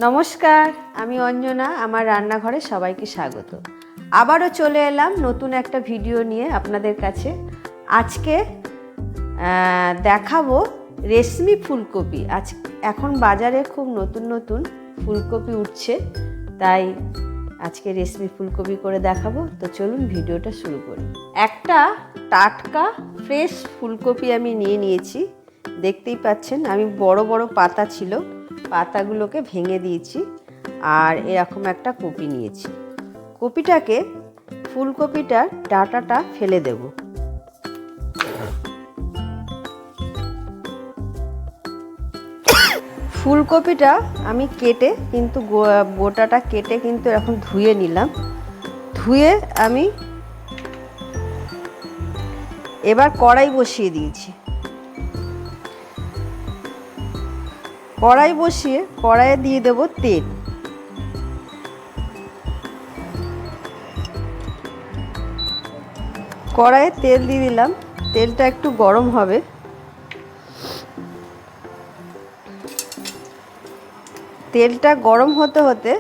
নমস্কার, আমি অঞ্জনা। আমার রান্নাঘরে সবাইকে স্বাগত। আবারও চলে এলাম নতুন একটা ভিডিও নিয়ে আপনাদের কাছে। আজকে দেখাবো রেশমি ফুলকপি। এখন বাজারে খুব নতুন নতুন ফুলকপি উঠছে, তাই আজকে রেশমি ফুলকপি করে দেখাবো। তো চলুন ভিডিওটা শুরু করি। একটা টাটকা ফ্রেশ ফুলকপি আমি নিয়েছি। দেখতেই পাচ্ছেন, আমি বড় বড় পাতা ছিল, পাতাগুলোকে ভেঙে দিয়েছি। আর এরকম একটা কপি নিয়েছি। কপিটাকে ফুলকপিটার ডাঁটাটা ফেলে দেব। ফুলকপিটা আমি কেটে কিন্তু গোটাটা কেটে কিন্তু এখন ধুয়ে নিলাম। ধুয়ে আমি এবার কড়াই বসিয়ে দিয়েছি। কড়াই বসিয়ে কড়াইয়ে দিয়ে দেব তেল। কড়াইয়ে তেল দিয়ে দিলাম। তেলটা একটু গরম হবে। তেলটা গরম হতে হতে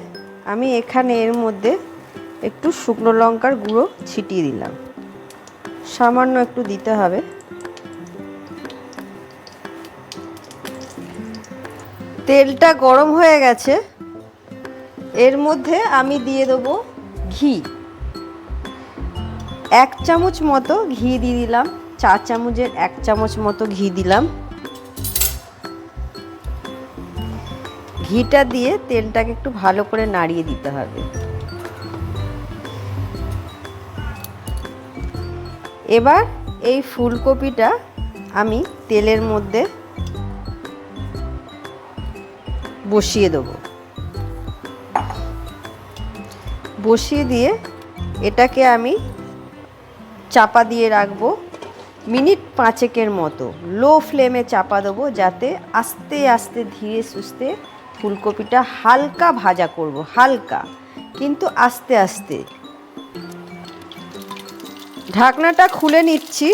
আমি এখানে এর মধ্যে একটু শুকনো লঙ্কার গুঁড়ো ছিটিয়ে দিলাম। সামান্য একটু দিতে হবে। তেলটা গরম হয়ে গেছে। এর মধ্যে আমি দিয়ে দেব ঘি। 1 চামচ মতো ঘি দিয়ে দিলাম। 4 চামচের 1 চামচ মতো ঘি দিলাম। ঘিটা দিয়ে তেলটাকে একটু ভালো করে নাড়িয়ে দিতে হবে। এবার এই ফুলকপিটা আমি তেলের মধ্যে বসিয়ে দেব। বসিয়ে দিয়ে এটাকে আমি চাপা দিয়ে রাখবো মিনিট 5 মতো। লো ফ্লেমে চাপা দেবো, যাতে আস্তে আস্তে ধীরে সুস্থে ফুলকপিটা হালকা ভাজা করব। হালকা কিন্তু আস্তে আস্তে। ঢাকনাটা খুলে নিচ্ছি।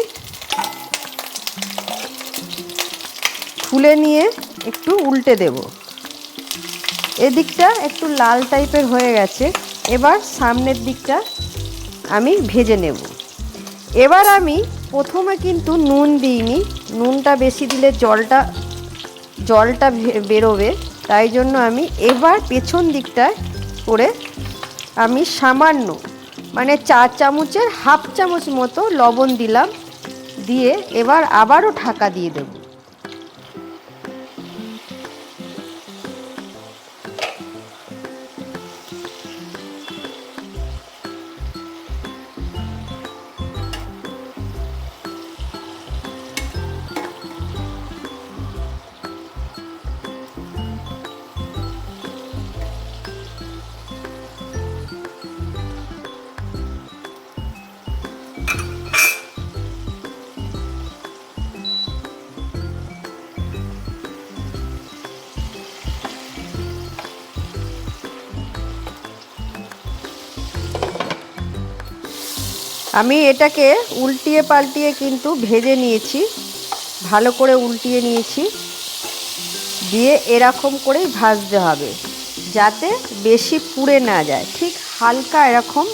খুলে নিয়ে একটু উল্টে দেব। এদিকটা একটু লাল টাইপের হয়ে গেছে। এবার সামনের দিকটা আমি ভেজে নেব। এবার আমি প্রথমে কিন্তু নুন দিইনি। নুনটা বেশি দিলে জলটা বেরোবে, তাই জন্য আমি এবার পেছন দিকটায় করে আমি সামান্য মানে 4 চামচের 1/2 চামচ মতো লবণ দিলাম। দিয়ে এবার আবারও ঢাকা দিয়ে দেব। আমি এটাকে উল্টিয়ে পাল্টিয়ে কিন্তু ভেজে নিয়েছি। ভালো করে উল্টিয়ে নিয়েছি। দিয়ে এরকম করেই ভাজতে হবে, যাতে বেশি পুড়ে না যায়। ঠিক হালকা এরকম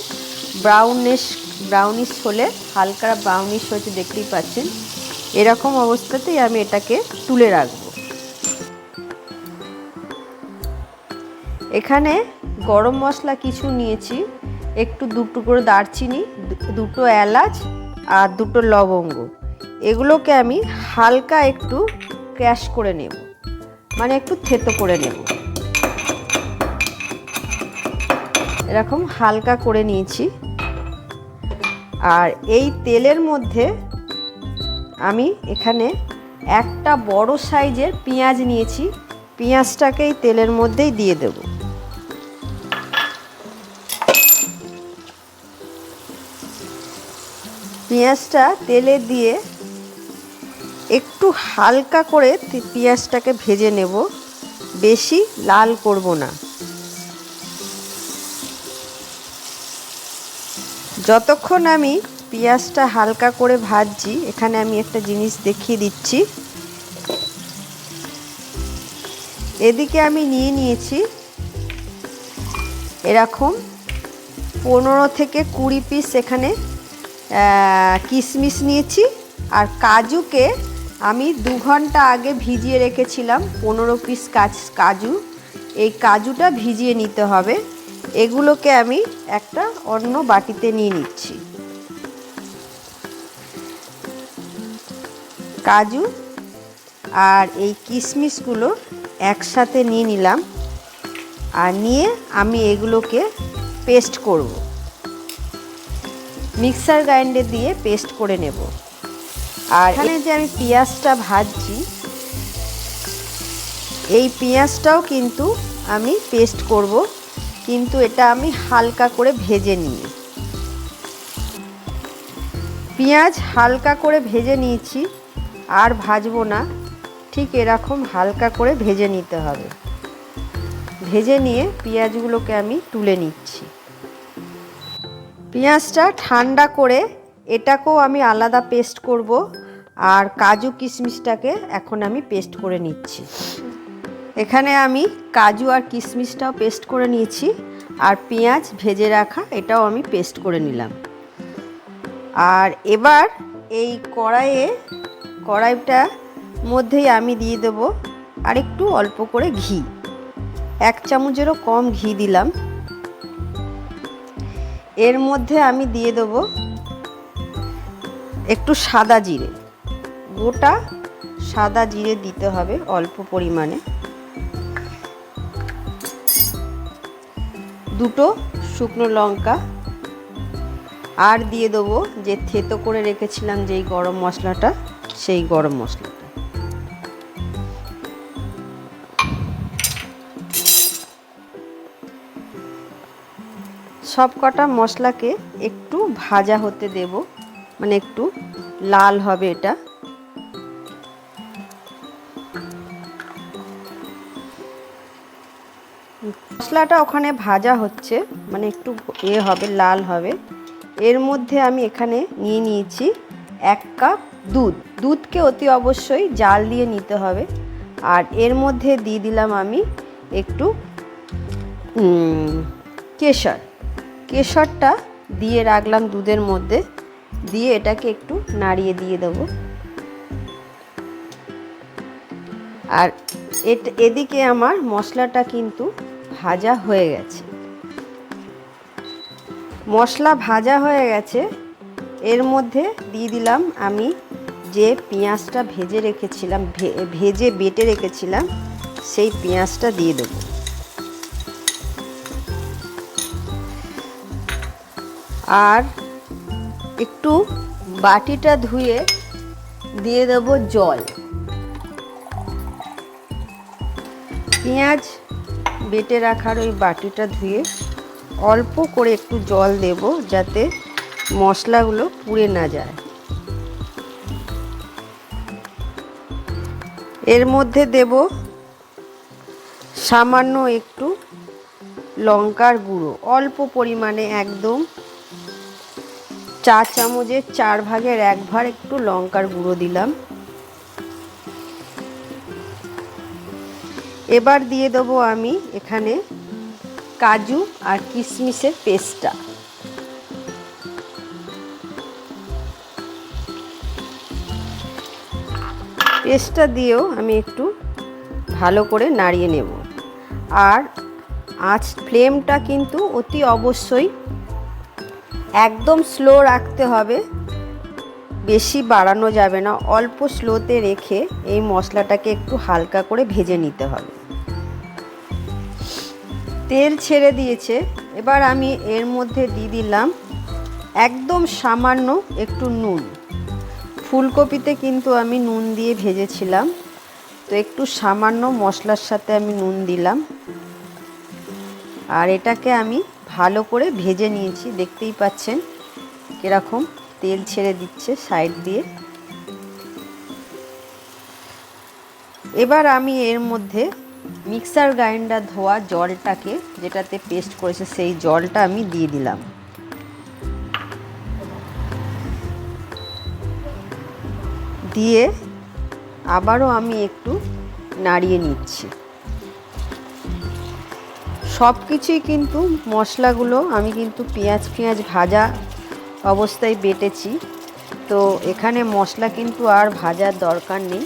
ব্রাউনিশ হলে, হালকা ব্রাউনিশ হয়েছে দেখতেই পাচ্ছেন। এরকম অবস্থাতেই আমি এটাকে তুলে রাখবো। এখানে গরম মশলা কিছু নিয়েছি। একটু 2 টুকরো দারচিনি, 2টো এলাচ আর 2টো লবঙ্গ। এগুলোকে আমি হালকা একটু ক্র্যাশ করে নেব, মানে একটু থেতো করে নেব। এরকম হালকা করে নিয়েছি। আর এই তেলের মধ্যে আমি এখানে একটা বড় সাইজের পেঁয়াজ নিয়েছি। পেঁয়াজটাকে এই তেলের মধ্যেই দিয়ে দেব। পেঁয়াজটা তেলে দিয়ে একটু হালকা করে পেঁয়াজটাকে ভেজে নেব, বেশি লাল করব না। যতক্ষণ আমি পেঁয়াজটা হালকা করে ভাজছি, এখানে আমি একটা জিনিস দেখিয়ে দিচ্ছি। এদিকে আমি নিয়েছি এরকম 15 থেকে 20 পিস এখানে কিশমিশ নিয়েছি। আর কাজুকে আমি 2 ঘন্টা আগে ভিজিয়ে রেখেছিলাম, 15 পিস কাজু। এই কাজুটা ভিজিয়ে নিতে হবে। এগুলোকে আমি একটা অন্য বাটিতে নিয়ে নিচ্ছি। কাজু আর এই কিশমিশগুলো একসাথে নিয়ে নিলাম। আর নিয়ে আমি এগুলোকে পেস্ট করব, মিক্সার গ্রাইন্ডারে দিয়ে পেস্ট করে নেব। আর এখানে যে আমি পেঁয়াজটা ভাজছি, এই পেঁয়াজটাও কিন্তু আমি পেস্ট করব, কিন্তু এটা আমি হালকা করে ভেজে নিই। পেঁয়াজ হালকা করে ভেজে নিয়েছি, আর ভাজবো না, ঠিক এরকম হালকা করে ভেজে নিতে হবে। ভেজে নিয়ে পেঁয়াজগুলোকে আমি তুলে নিচ্ছি। পেঁয়াজটা ঠান্ডা করে এটাকেও আমি আলাদা পেস্ট করব। আর কাজু কিশমিশটাকে এখন আমি পেস্ট করে নিচ্ছি। এখানে আমি কাজু আর কিশমিশটাও পেস্ট করে নিয়েছি, আর পেঁয়াজ ভেজে রাখা এটাও আমি পেস্ট করে নিলাম। আর এবার এই কড়াইটার মধ্যেই আমি দিয়ে দেব আর একটু অল্প করে ঘি, 1 চামচেরও কম ঘি দিলাম। এর মধ্যে আমি দিয়ে দেব একটু সাদা জিরে, গোটা সাদা জিরে দিতে হবে অল্প পরিমাণে। 2টো শুকনো লঙ্কা, আর দিয়ে দেবো যে থেতো করে রেখেছিলাম যেই গরম মশলাটা, সেই গরম মশলাটা। সব কটা মশলাকে একটু ভাজা হতে দেব, মানে একটু লাল হবে এটা। মশলাটা ওখানে ভাজা হচ্ছে, মানে একটু হবে, লাল হবে। এর মধ্যে আমি এখানে নিয়ে নিয়েছি 1 কাপ দুধ। দুধকে অতি অবশ্যই জাল দিয়ে নিতে হবে। আর এর মধ্যে দিয়ে দিলাম আমি একটু কেশরটা দিয়ে রাখলাম দুধের মধ্যে, দিয়ে এটাকে একটু নাড়িয়ে দিয়ে দেবো। আর এদিকে আমার মশলাটা কিন্তু ভাজা হয়ে গেছে। মশলা ভাজা হয়ে গেছে। এর মধ্যে দিয়ে দিলাম আমি যে পেঁয়াজটা ভেজে বেটে রেখেছিলাম, সেই পেঁয়াজটা দিয়ে দেবো। আর একটু বাটিটা ধুয়ে দিয়ে দেবো জল। পেঁয়াজ বেটে রাখার ওই বাটিটা ধুয়ে অল্প করে একটু জল দেব, যাতে মশলাগুলো পুড়ে না যায়। এর মধ্যে দেব সামান্য একটু লঙ্কার গুঁড়ো, অল্প পরিমাণে, একদম 4 চামচের 4 ভাগের 1 ভাগ একটু লঙ্কার গুঁড়ো দিলাম। এবার দিয়ে দেবো আমি এখানে কাজু আর কিশমিশের পেস্টটা। পেস্টটা দিয়েও আমি একটু ভালো করে নাড়িয়ে নেব। আর ফ্লেমটা কিন্তু অতি অবশ্যই একদম স্লো রাখতে হবে, বেশি বাড়ানো যাবে না। অল্প স্লোতে রেখে এই মশলাটাকে একটু হালকা করে ভেজে নিতে হবে। তেল ছেড়ে দিয়েছে। এবার আমি এর মধ্যে দিয়ে দিলাম একদম সামান্য একটু নুন। ফুলকপিতে কিন্তু আমি নুন দিয়ে ভেজেছিলাম, তো একটু সামান্য মশলার সাথে আমি নুন দিলাম। আর এটাকে আমি ভালো করে ভেজে নিয়েছি, দেখতেই পাচ্ছেন কিরকম তেল ছেড়ে দিচ্ছে সাইড দিয়ে। এবার আমি এর মধ্যে মিক্সার গ্রাইন্ডার ধোয়া জলটাকে, যেটাতে পেস্ট করেছে, সেই জলটা আমি দিয়ে দিলাম। দিয়ে আবারও আমি একটু নাড়িয়ে নিচ্ছি। সব কিছুই কিন্তু মশলাগুলো আমি কিন্তু পেঁয়াজ ভাজা অবস্থায় বেটেছি। তো এখানে মশলা কিন্তু আর ভাজার দরকার নেই,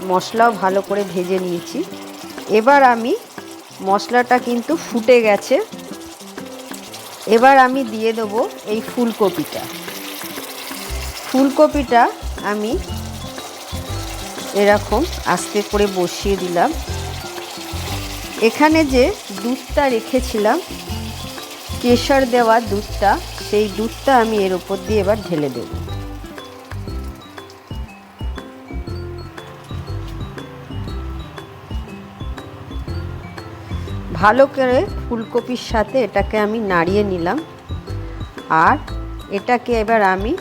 মশলাও ভালো করে ভেজে নিয়েছি। এবার আমি মশলাটা কিন্তু ফুটে গেছে, এবার আমি দিয়ে দেবো এই ফুলকপিটা আমি এরকম আস্তে করে বসিয়ে দিলাম। এখানে যে দুধটা রেখেছিলাম, কেশর দেওয়া দুধটা, সেই দুধটা আমি এর উপর দিয়ে এবার ঢেলে দেব। ভালো করে ফুলকপির সাথে এটাকে আমি নাড়িয়ে নিলাম। আর এটাকে এবার আমি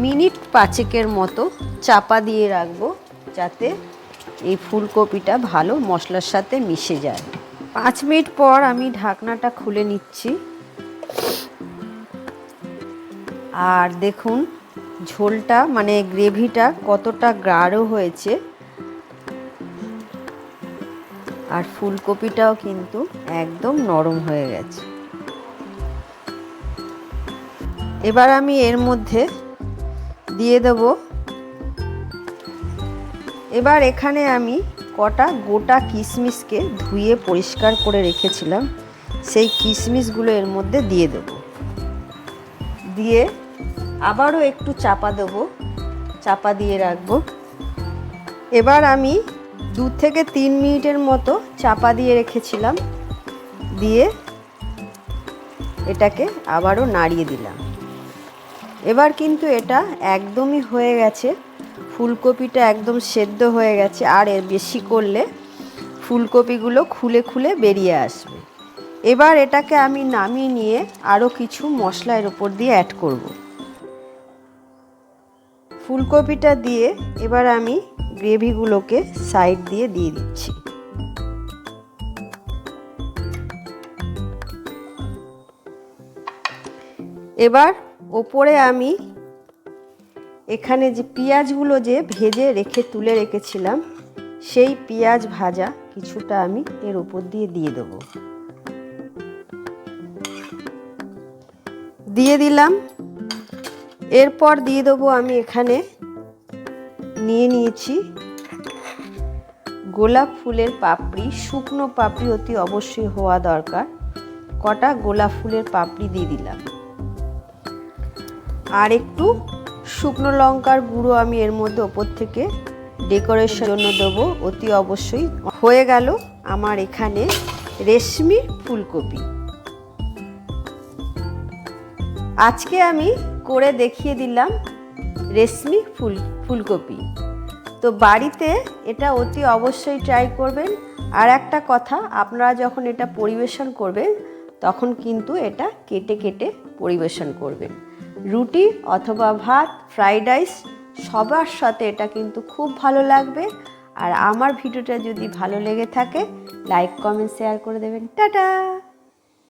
মিনিট 5 মতো চাপা দিয়ে রাখবো, যাতে এই ফুলকপিটা ভালো মশলার সাথে মিশে যায়। 5 মিনিট পর আমি ঢাকনাটা খুলে নিচ্ছি। আর দেখুন ঝোলটা মানে গ্রেভিটা কতটা গাঢ় হয়েছে, আর ফুলকপিটাও কিন্তু একদম নরম হয়ে গেছে। এবার আমি এর মধ্যে দিয়ে দেব, এবার এখানে আমি কটা গোটা কিশমিশকে ধুয়ে পরিষ্কার করে রেখেছিলাম, সেই কিশমিশগুলো এর মধ্যে দিয়ে দেব। দিয়ে আবারও একটু চাপা দিয়ে রাখবো। এবার আমি 2 থেকে 3 মিনিটের মতো চাপা দিয়ে রেখেছিলাম, দিয়ে এটাকে আবারও নাড়িয়ে দিলাম। এবার কিন্তু এটা একদমই হয়ে গেছে, ফুলকপিটা একদম সেদ্ধ হয়ে গেছে। আর এর বেশি করলে ফুলকপিগুলো খুলে বেরিয়ে আসবে। এবার এটাকে আমি নামিয়ে নিয়ে আরও কিছু মশলা এর উপর দিয়ে অ্যাড করব। ফুলকপিটা দিয়ে এবার আমি গ্রেভিগুলোকে সাইড দিয়ে দিচ্ছি। এবার ওপরে আমি এখানে যে পেঁয়াজগুলো যে ভেজে তুলে রেখেছিলাম, সেই পেঁয়াজ ভাজা কিছুটা আমি এর উপর দিয়ে দেবো। দিয়ে দিলাম। এরপর দিয়ে দেবো আমি এখানে নিয়েছি গোলাপ ফুলের পাপড়ি, শুকনো পাপড়ি অতি অবশ্যই হওয়া দরকার। কটা গোলাপ ফুলের পাপড়ি দিয়ে দিলাম। আর একটু শুকনো লঙ্কার গুঁড়ো আমি এর মধ্যে ওপর থেকে ডেকোরেশনের জন্য দেবো অতি অবশ্যই। হয়ে গেল আমার এখানে রেশমি ফুলকপি। আজকে আমি করে দেখিয়ে দিলাম রেশমি ফুলকপি। তো বাড়িতে এটা অতি অবশ্যই ট্রাই করবেন। আর একটা কথা, আপনারা যখন এটা পরিবেশন করবেন তখন কিন্তু এটা কেটে পরিবেশন করবেন। রুটি অথবা ভাত, ফ্রাইড রাইস সবার সাথে এটা কিন্তু খুব ভালো লাগবে। আর আমার ভিডিওটা যদি ভালো লেগে থাকে লাইক, কমেন্ট, শেয়ার করে দেবেন। টাটা।